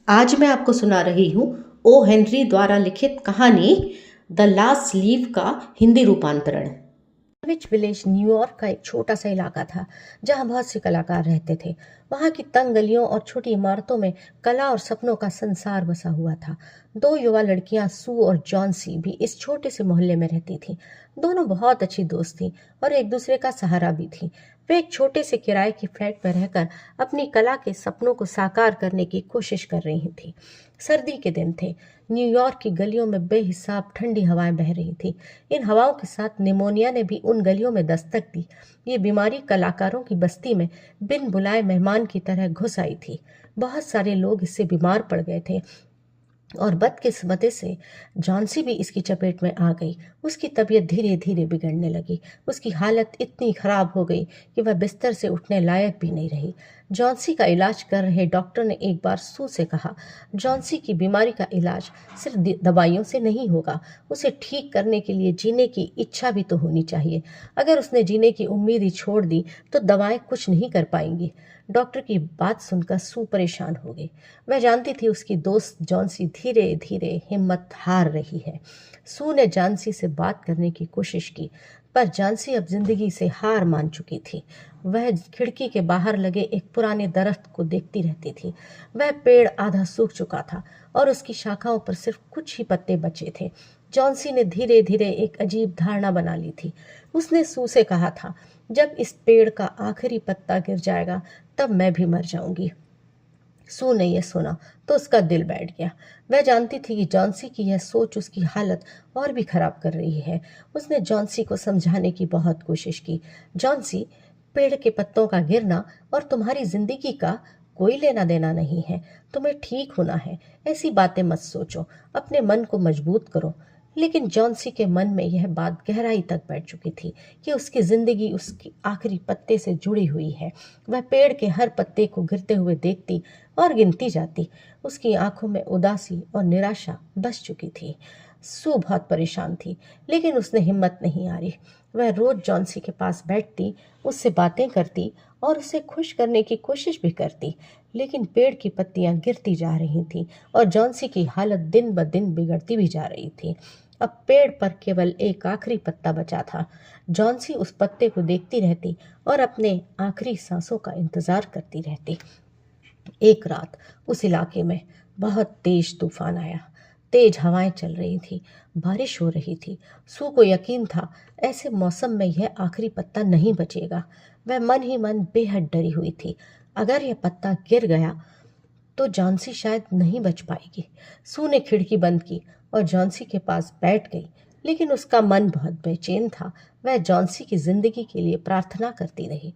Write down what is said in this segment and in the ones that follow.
आज मैं आपको सुना रही हूँ ओ हेनरी द्वारा लिखित कहानी द लास्ट लीफ का हिंदी रूपांतरण। विच विलेज न्यूयॉर्क का एक छोटा सा इलाका था जहाँ बहुत से कलाकार रहते थे। वहाँ की तंग गलियों और छोटी इमारतों में कला और सपनों का संसार बसा हुआ था। दो युवा लड़कियां सू और जॉन्सी भी इस छोटे से मोहल्ले में रहती थीं। दोनों बहुत अच्छी दोस्त थीं और एक दूसरे का सहारा भी थीं। वे एक छोटे से किराए की फ्लैट में रहकर अपनी कला के सपनों को साकार करने की कोशिश कर रही थीं। सर्दी के दिन थे। न्यूयॉर्क की गलियों में बेहिसाब ठंडी हवाएं बह रही थी। इन हवाओं के साथ निमोनिया ने भी उन गलियों में दस्तक दी। ये बीमारी कलाकारों की बस्ती में बिन बुलाए मेहमान की तरह घुस आई थी। बहुत सारे लोग इससे बीमार पड़ गए थे और बदकिस्मती से जॉन्सी भी इसकी चपेट में आ गई। उसकी तबीयत धीरे धीरे बिगड़ने लगी। उसकी हालत इतनी खराब हो गई कि वह बिस्तर से उठने लायक भी नहीं रही। जॉन्सी का इलाज कर रहे डॉक्टर ने एक बार सू से कहा, जॉन्सी की बीमारी का इलाज सिर्फ दवाइयों से नहीं होगा। उसे ठीक करने के लिए जीने की इच्छा भी तो होनी चाहिए। अगर उसने जीने की उम्मीद ही छोड़ दी तो दवाएं कुछ नहीं कर पाएंगी। डॉक्टर की बात सुनकर सू परेशान हो गई। वह जानती थी उसकी दोस्त जॉन्सी धीरे धीरे हिम्मत हार रही है। सू ने जॉन्सी से बात करने की कोशिश की, पर जॉन्सी अब जिंदगी से हार मान चुकी थी। वह खिड़की के बाहर लगे एक पुराने दरख्त को देखती रहती थी। वह पेड़ आधा सूख चुका था और उसकी शाखाओं पर सिर्फ कुछ ही पत्ते बचे थे। जॉन्सी ने धीरे धीरे एक अजीब धारणा बना ली थी। उसने सू से कहा था, जब इस पेड़ का आखिरी पत्ता गिर जाएगा तब मैं भी मर जाऊंगी। सू ने यह सुना तो उसका दिल बैठ गया। वह जानती थी कि जॉन्सी की यह सोच उसकी हालत और भी खराब कर रही है। उसने जॉन्सी को समझाने की बहुत कोशिश की। जॉन्सी, पेड़ के पत्तों का गिरना और तुम्हारी जिंदगी का कोई लेना देना नहीं है। तुम्हें ठीक होना है। ऐसी बातें मत सोचो। अपने मन को मजबूत करो। लेकिन जॉन्सी के मन में यह बात गहराई तक बैठ चुकी थी कि उसकी जिंदगी उसकी आखिरी पत्ते से जुड़ी हुई है। वह पेड़ के हर पत्ते को गिरते हुए देखती और गिनती जाती। उसकी आंखों में उदासी और निराशा बस चुकी थी। सू बहुत परेशान थी, लेकिन उसने हिम्मत नहीं हारी। वह रोज जॉन्सी के पास बैठती, उससे बातें करती और उसे खुश करने की कोशिश भी करती। लेकिन पेड़ की पत्तियां गिरती जा रही थीं और जॉन्सी की हालत दिन ब दिन बिगड़ती भी जा रही थी। अब पेड़ पर केवल एक आखिरी पत्ता बचा था। जॉन्सी उस पत्ते को देखती रहती और अपने आखिरी सांसों का इंतजार करती रहती। एक रात उस इलाके में बहुत तेज तूफान आया। तेज हवाएं चल रही थी, बारिश हो रही थी। सू को यकीन था ऐसे मौसम में यह आखिरी पत्ता नहीं बचेगा। वह मन ही मन बेहद डरी हुई थी। अगर यह पत्ता गिर गया तो जॉन्सी शायद नहीं बच पाएगी। सू ने खिड़की बंद की और जॉन्सी के पास बैठ गई, लेकिन उसका मन बहुत बेचैन था। वह जॉन्सी की जिंदगी के लिए प्रार्थना करती रही।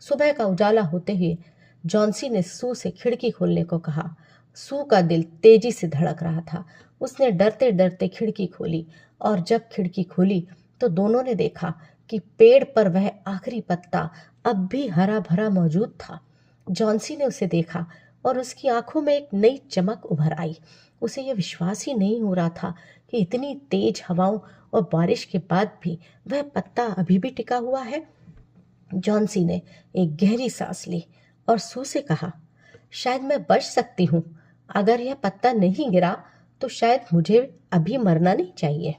सुबह का उजाला होते हुए जॉन्सी ने सू से खिड़की खोलने को कहा। सू का दिल तेजी से धड़क रहा था। उसने डरते डरते खिड़की खोली और जब खिड़की खोली तो दोनों ने देखा कि पेड़ पर वह आखिरी पत्ता अब भी हरा भरा मौजूद था। जॉन्सी ने उसे देखा और उसकी आंखों में एक नई चमक उभर आई। उसे यह विश्वास ही नहीं हो रहा था कि इतनी तेज हवाओं और बारिश के बाद भी वह पत्ता अभी भी टिका हुआ है। जॉन्सी ने एक गहरी सांस ली और सू से कहा, शायद मैं बच सकती हूँ। अगर यह पत्ता नहीं गिरा तो शायद मुझे अभी मरना नहीं चाहिए।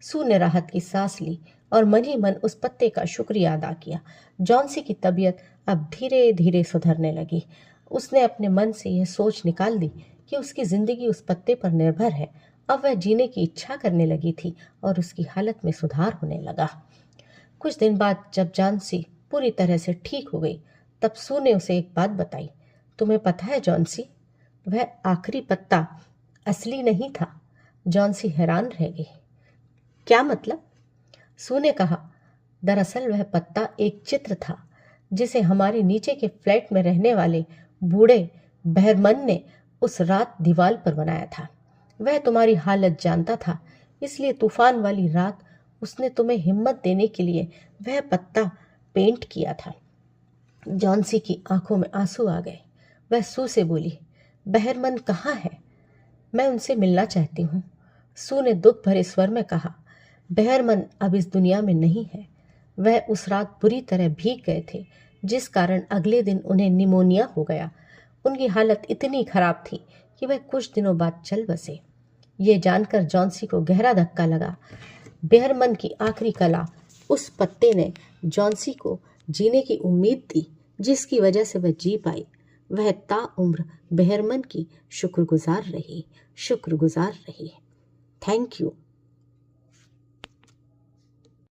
सू ने राहत की सांस ली और मन ही मन उस पत्ते का शुक्रिया अदा किया। जॉन्सी की तबीयत अब धीरे धीरे सुधरने लगी। उसने अपने मन से यह सोच निकाल दी कि उसकी जिंदगी उस पत्ते पर निर्भर है। अब वह जीने की इच्छा करने लगी थी और उसकी हालत में सुधार होने लगा। कुछ दिन बाद जब जॉन्सी पूरी तरह से ठीक हो गई, तब सू ने उसे एक बात बताई। तुम्हें पता है जॉन्सी, वह आखिरी पत्ता असली नहीं था। जॉन्सी हैरान रह गई। क्या मतलब? सू ने कहा, दरअसल वह पत्ता एक चित्र था जिसे हमारे नीचे के फ्लैट में रहने वाले बूढ़े बहरमन ने उस रात दीवार पर बनाया था। वह तुम्हारी हालत जानता था, इसलिए तूफान वाली रात उसने तुम्हें हिम्मत देने के लिए वह पत्ता पेंट किया था। जॉन्सी की आंखों में आंसू आ गए। वह सू से बोली, बहरमन कहाँ है? मैं उनसे मिलना चाहती हूँ। सू ने दुख भरे स्वर में कहा, बहरमन अब इस दुनिया में नहीं है। वह उस रात बुरी तरह भीग गए थे, जिस कारण अगले दिन उन्हें निमोनिया हो गया। उनकी हालत इतनी खराब थी कि कि वह कुछ दिनों बाद चल बसे। ये जानकर जॉन्सी को गहरा धक्का लगा। बेहरमन की आखिरी कला, उस पत्ते ने जॉन्सी को जीने की उम्मीद दी जिसकी वजह से वह जी पाई। वह ताउम्र बेहरमन की शुक्रगुजार रही। Thank you.